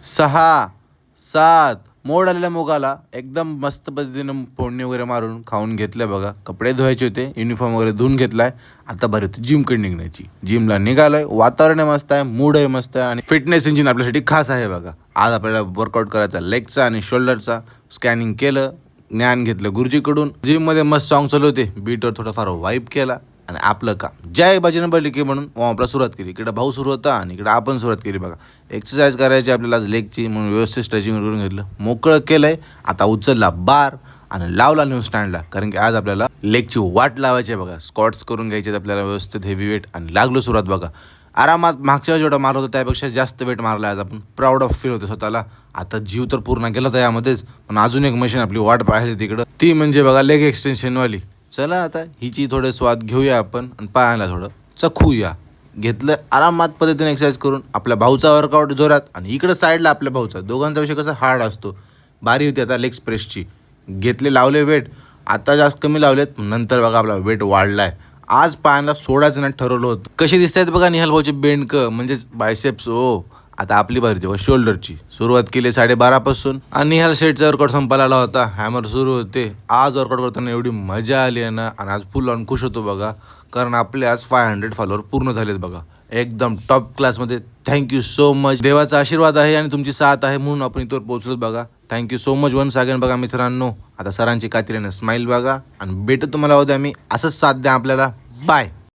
6, 7 मोड आलेल्या मुगाला एकदम मस्त पद्धतीनं फोडणी वगैरे मारून खाऊन घेतलं बघा. कपडे धुवायचे होते, युनिफॉर्म वगैरे धुवून घेतलाय. आता बरी होती जिमकडे निघण्याची. जिमला निघालोय, वातावरण मस्त आहे, मूड आहे मस्त आहे आणि फिटनेस इंजिन आपल्यासाठी खास आहे बघा. आज आपल्याला वर्कआउट करायचा लेगचा आणि शोल्डरचा. स्कॅनिंग केलं, ज्ञान घेतलं गुरुजीकडून. जिममध्ये मस्त सॉन्ग चालू होते, बीटवर थोडाफार वाईप केला आणि आपलं काम जय बजरंग बली की म्हणून आपला सुरुवात केली. इकडे भाऊ सुरू होता आणि इकडे आपण सुरुवात केली बघा. एक्सरसाइज करायची आपल्याला आज लेगची म्हणून व्यवस्थित स्ट्रेचिंग करून घेतलं, मोकळं केलंय. आता उचलला बार आणि लावला न्यू स्टँडला, कारण की आज आपल्याला लेगची वाट लावायची आहे बघा. स्क्वॉट्स करून घ्यायचे आपल्याला व्यवस्थित हेवी वेट आणि लागलो सुरुवात बघा. आरामात मागच्या वेळेस जेवढा मारत होता त्यापेक्षा जास्त वेट मारला आज आपण. प्राऊड ऑफ फील होतं स्वतःला. आता जीव तर पूर्ण गेला होता यामध्येच, पण अजून एक मशीन आपली वाट पाहायची तिकडं, ती म्हणजे बघा लेग एक्सटेन्शनवाली. चला आता हिची थोडं स्वाद घेऊया आपण आणि पायाला थोडं चखूया. घेतलं आरामात पद्धतीने एक्सरसाइज करून. आपल्या भाऊचा वर्कआउट जोरात आणि इकडं साईडला आपल्या भाऊचा. दोघांचा विषय कसा हार्ड असतो. बारी होती आता लेग प्रेसची. घेतले, लावले वेट. आता जास्त कमी लावलेत, नंतर बघा आपला वेट वाढलाय. आज पायाला सोडायचं नाही ठरवलं होतं. कशी दिसत आहेत बघा निहाल भाऊचे बेंडकं, म्हणजेच बायसेप्स. ओ आता आपली बारी तेव्हा शोल्डरची. सुरुवात केली 12:30 पासून आणि निहाल शेटचा वर्कआउट संपायला आला होता. हॅमर सुरू होते. आज वर्कआउट करताना एवढी मजा आली आहे ना, आणि आज फुल ऑन खुश होतो बघा, कारण आपले आज 500 फॉलोअर पूर्ण झालेत बघा. एकदम टॉप क्लासमध्ये. Thank you so much. देवाचा आशीर्वाद आहे आणि तुमची साथ आहे म्हणून आपण इथवर पोहोचलो बघा. Thank you so much once again बघा मित्रांनो. आता सरांची कात्रीने स्माईल बघा आणि भेटू तुम्हाला उद्या मी. असंच साथ द्या आपल्याला. बाय.